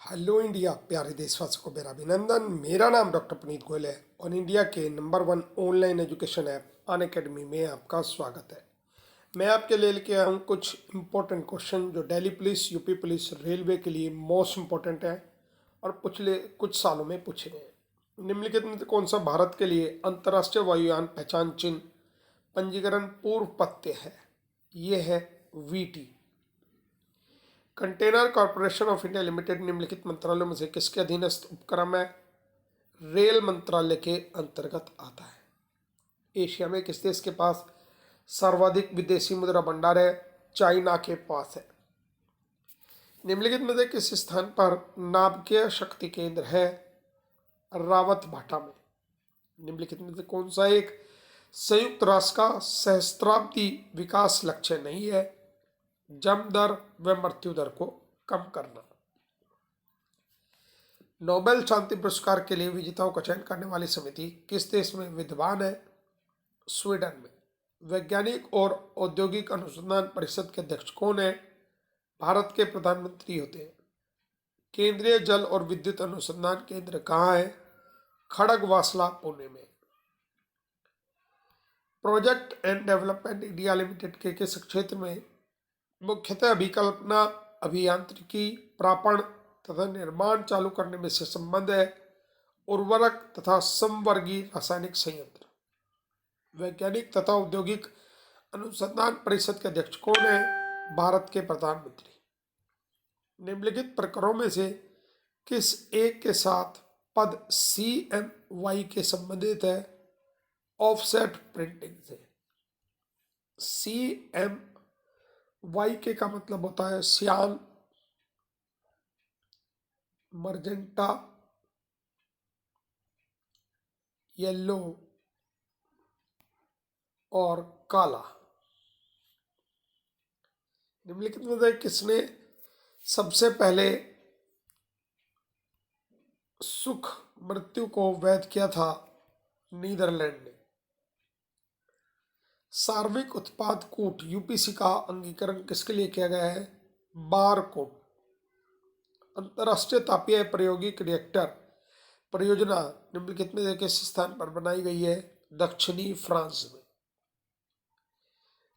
Hello India प्यारे देशवासियों को मेरा अभिनंदन। मेरा नाम डॉक्टर पुनीत गोयल है और इंडिया के number 1 online education app Unacademy में आपका स्वागत है। मैं आपके लिए लेके आया हूँ कुछ इम्पोर्टेंट क्वेश्चन जो Delhi police, UP police, railway के लिए मोस्ट इम्पोर्टेंट है और पिछले कुछ सालों में पूछे गए हैं। निम्नलिखित में से कौन सा भारत के लिए अंतर्राष्ट्रीय वायुयान पहचान चिन्ह पंजीकरण पूर्व पत्ते है? ये है VT. Container corporation of India limited निम्नलिखित मंत्रालयों में से किसके अधीनस्थ उपक्रम है? रेल मंत्रालय के अंतर्गत आता है। एशिया में किस देश के पास सर्वाधिक विदेशी मुद्रा भंडार है? चाइना के पास है। निम्नलिखित में से किस स्थान पर नाभिकीय शक्ति केंद्र है? रावत भाटा में। निम्नलिखित में से कौन सा एक संयुक्त राष्ट्र का सहस्त्राब्दी विकास लक्ष्य नहीं है? जन्म दर व मृत्यु दर को कम करना। नोबेल शांति पुरस्कार के लिए विजेताओं का चयन करने वाली समिति किस देश में विद्यमान है? स्वीडन में। वैज्ञानिक और औद्योगिक अनुसंधान परिषद के अध्यक्ष कौन है? भारत के प्रधानमंत्री होते हैं। केंद्रीय जल और विद्युत अनुसंधान केंद्र कहाँ है? खड़गवासला, पुणे में। Project and development India limited के किस क्षेत्र में मुख्यतः अभिकल्पना, अभियांत्रिकी, प्रापण तथा निर्माण चालू करने में से संबंध है? उर्वरक तथा समवर्गीय रासायनिक संयंत्र। वैज्ञानिक तथा औद्योगिक अनुसंधान परिषद के अध्यक्ष कौन है? भारत के प्रधानमंत्री। निम्नलिखित प्रकरणों में से किस एक के साथ पद CMY के संबंधित है? ऑफसेट प्रिंटिंग से। CMY के का मतलब होता है सियान, मर्जेंटा, येलो और काला। निम्नलिखित में से किसने सबसे पहले सुख मृत्यु को वैध किया था? नीदरलैंड ने। सार्वजनिक उत्पाद कोड UPC का अंगीकरण किसके लिए किया गया है? Bar code. अंतरराष्ट्रीय तापीय प्रायोगिक रिएक्टर परियोजना निम्नलिखित में से किस स्थान पर बनाई गई है? दक्षिणी फ्रांस में।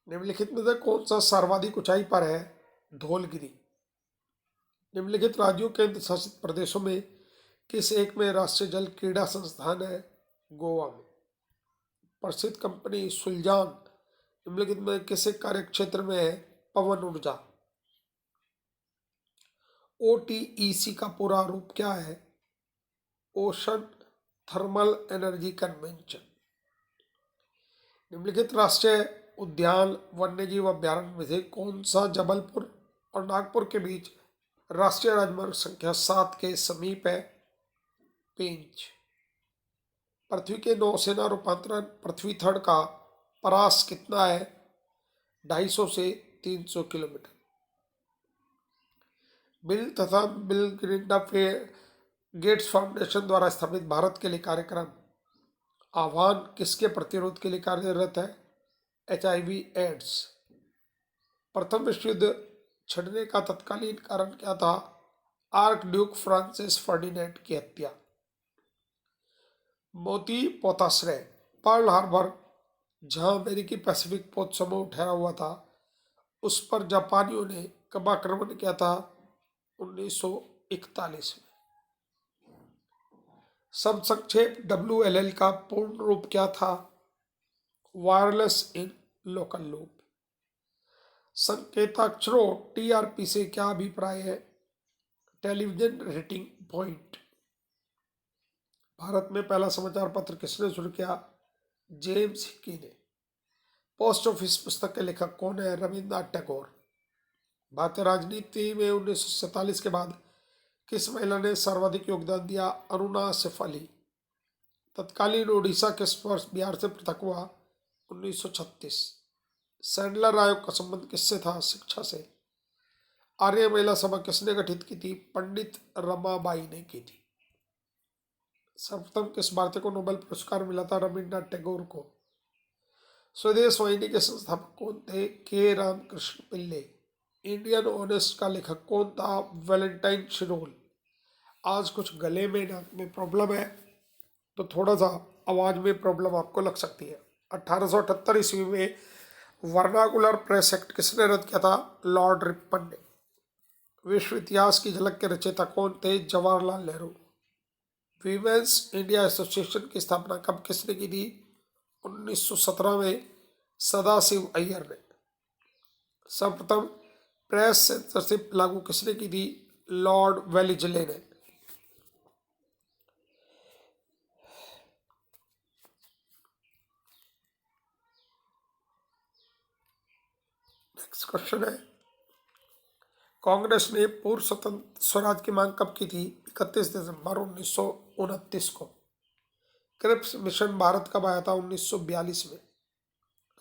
निम्नलिखित में से कौन सा सर्वाधिक ऊंचाई पर है? धौलगिरी। निम्नलिखित राज्यों केंद्र शासित प्रदेशों में किस एक में राष्ट्रीय जल क्रीड़ा संस्थान है? गोवा में। प्रसिद्ध कंपनी सुलजान निम्नलिखित में किस कार्य क्षेत्र में है? पवन ऊर्जा। OTEC का पूरा रूप क्या है? Ocean thermal energy convention. निम्नलिखित राष्ट्रीय उद्यान वन्यजीव अभ्यारण्य में से कौन सा जबलपुर और नागपुर के बीच राष्ट्रीय राजमार्ग संख्या 7 के समीप है? पेंच। पृथ्वी के नौसेना रूपांतरण पृथ्वी थर्ड का परास कितना है? 250 से 300 किलोमीटर। बिल तथा मिलिंडा गेट्स फाउंडेशन द्वारा स्थापित भारत के लिए कार्यक्रम आह्वान किसके प्रतिरोध के लिए कार्यरत है? HIV AIDS. प्रथम विश्व युद्ध छिड़ने का तत्कालीन कारण क्या था? आर्क ड्यूक फ्रांसिस फर्डिनेंड की हत्या। मोती पोताश्रय पर्ल हार्बर जहां अमेरिकी पैसिफिक पोत समूह ठहरा हुआ था, उस पर जापानियों ने कब आक्रमण किया था? 1941 में। सब संक्षेप WLL का पूर्ण रूप क्या था? Wireless in local loop. संकेताक्षरों TRP से क्या अभिप्राय है? Television rating point. भारत में पहला समाचार पत्र किसने शुरू किया? जेम्स हिकी ने। पोस्ट ऑफिस पुस्तक के लेखक कौन है? रविन्द्रनाथ टैगोर। भारतीय राजनीति में 1947 के बाद किस महिला ने सर्वाधिक योगदान दिया? अरुणा सेफाली। तत्कालीन ओडिशा किस वर्ष बिहार से पृथक हुआ? 1936। सैंडलर आयोग का संबंध किससे था? शिक्षा से। आर्य महिला सभा किसने गठित की थी? पंडित रमाबाई ने की थी। सर्वप्रथम किस भारतीय को नोबेल पुरस्कार मिला था? रविन्द्रनाथ टैगोर को। स्वदेश वाहिनी के संस्थापक कौन थे? के रामकृष्ण पिल्ले। इंडियन ऑनेस्ट का लेखक कौन था? वैलेंटाइन शिरोल। आज कुछ गले में नाक में प्रॉब्लम है, तो थोड़ा सा आवाज़ में प्रॉब्लम आपको लग सकती है। 1878 ईस्वी में वर्नाकुलर प्रेस एक्ट किसने रद्द किया था? लॉर्ड रिपन ने। विश्व इतिहास की झलक के रचयिता कौन थे? Jawaharlal Nehru. Women's India association की स्थापना कब किसने की थी? 1917 में सदाशिव अय्यर ने। सर्वप्रथम प्रेस सेंसरशिप लागू किसने की थी? लॉर्ड वेलिजले ने। नेक्स्ट क्वेश्चन है, कांग्रेस ने पूर्व स्वतंत्र स्वराज की मांग कब की थी? 31 दिसंबर 1929 को। क्रिप्स मिशन भारत कब आया था? 1942 में।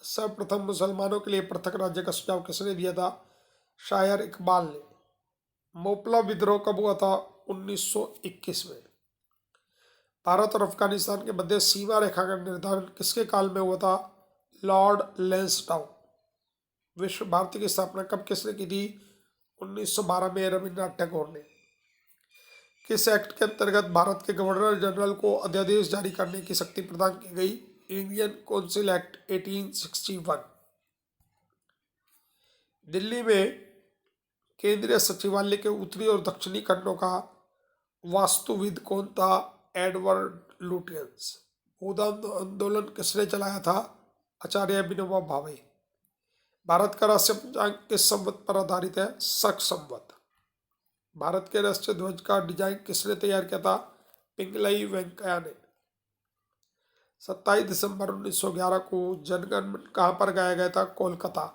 सर्वप्रथम मुसलमानों के लिए पृथक राज्य का सुझाव किसने दिया था? शायर इकबाल ने। मोपला विद्रोह कब हुआ था? 1921 में। भारत और अफगानिस्तान के मध्य सीमा रेखा का निर्धारण किसके काल में हुआ था? लॉर्ड लैंसडाउन। विश्व भारती की स्थापना कब किसने की थी? 1912 में रविन्द्रनाथ टैगोर ने। किस एक्ट के अंतर्गत भारत के गवर्नर जनरल को अध्यादेश जारी करने की शक्ति प्रदान की गई? Indian council act 1861। दिल्ली में केंद्रीय सचिवालय के उत्तरी और दक्षिणी खंडों का वास्तुविद कौन था? Edward Lutyens. बौद्ध आंदोलन किसने चलाया था? आचार्य विनोबा भावे। भारत का राष्ट्रीय पंचांग किस संवत पर आधारित है? शक संवत। भारत के राष्ट्रीय ध्वज का डिजाइन किसने तैयार किया था? पिंगलई वेंकैया ने। 27 दिसंबर 1911 को जनगण मन कहाँ पर गाया गया था? कोलकाता।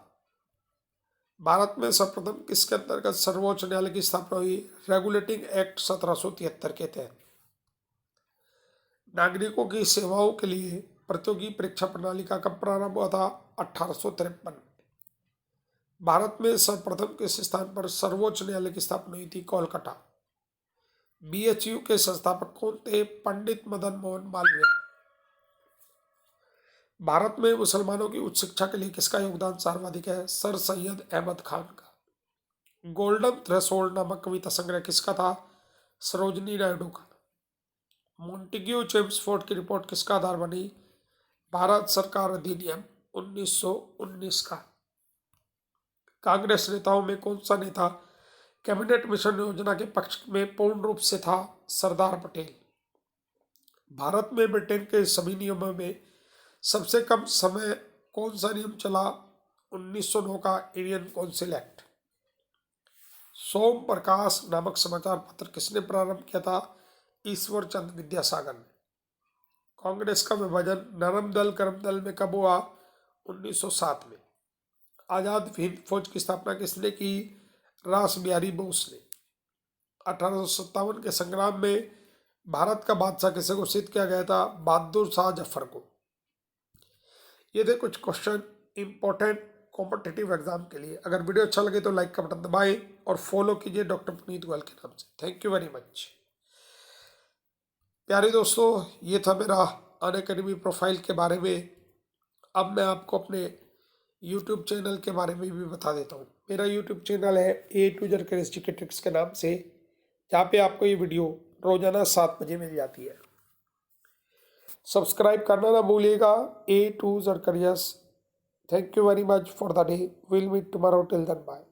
भारत में सर्वप्रथम किसके अंतर्गत सर्वोच्च न्यायालय की स्थापना हुई? रेगुलेटिंग एक्ट 1773 के तहत। नागरिकों की सेवाओं के लिए प्रतियोगी परीक्षा प्रणाली का कब प्रारंभ हुआ था? 1853 में। भारत में सर्वप्रथम किस स्थान पर सर्वोच्च न्यायालय की स्थापना हुई थी? कोलकाता। बीएचयू के संस्थापक कौन थे? पंडित मदन मोहन मालवीय। भारत में मुसलमानों की उच्च शिक्षा के लिए किसका योगदान सर्वाधिक है? सर सैयद अहमद खान का। गोल्डन थ्रेशोल्ड नामक कविता संग्रह किसका था? सरोजनी नायडू का। मोंटेग्यू चेम्सफोर्ड की रिपोर्ट किसका आधार बनी? भारत सरकार अधिनियम 1919 का। कांग्रेस नेताओं में कौन सा नेता कैबिनेट मिशन योजना के पक्ष में पूर्ण रूप से था? सरदार पटेल। भारत में ब्रिटेन के सभी नियमों में सबसे कम समय कौन सा नियम चला? 1909 का इंडियन काउंसिल एक्ट। सोम प्रकाश नामक समाचार पत्र किसने प्रारंभ किया था? ईश्वर चंद विद्यासागर ने। कांग्रेस का विभाजन नरम दल कर्म दल में कब हुआ? 1907 में। आजाद हिंद फौज की स्थापना किसने की? रास बिहारी बोस ने। 1857 के संग्राम में भारत का बादशाह किसे घोषित किया गया था? बहादुर शाह जफर को। ये थे कुछ क्वेश्चन इंपॉर्टेंट कॉम्पिटिटिव एग्जाम के लिए। अगर वीडियो अच्छा लगे तो लाइक का बटन दबाएं और फॉलो कीजिए डॉक्टर पुनीत गोयल के नाम से। Thank you very much. प्यारे दोस्तों, ये था मेरा अनअकैडमी प्रोफाइल के बारे में। अब मैं आपको अपने यूट्यूब चैनल के बारे में भी बता देता हूँ। मेरा यूट्यूब चैनल है A to Z chemistry tricks के नाम से, जहाँ पे आपको ये वीडियो रोजाना 7 बजे मिल जाती है। सब्सक्राइब करना ना भूलिएगा। A to Z careers. Thank you very much for the day. Will meet tomorrow. Till then bye.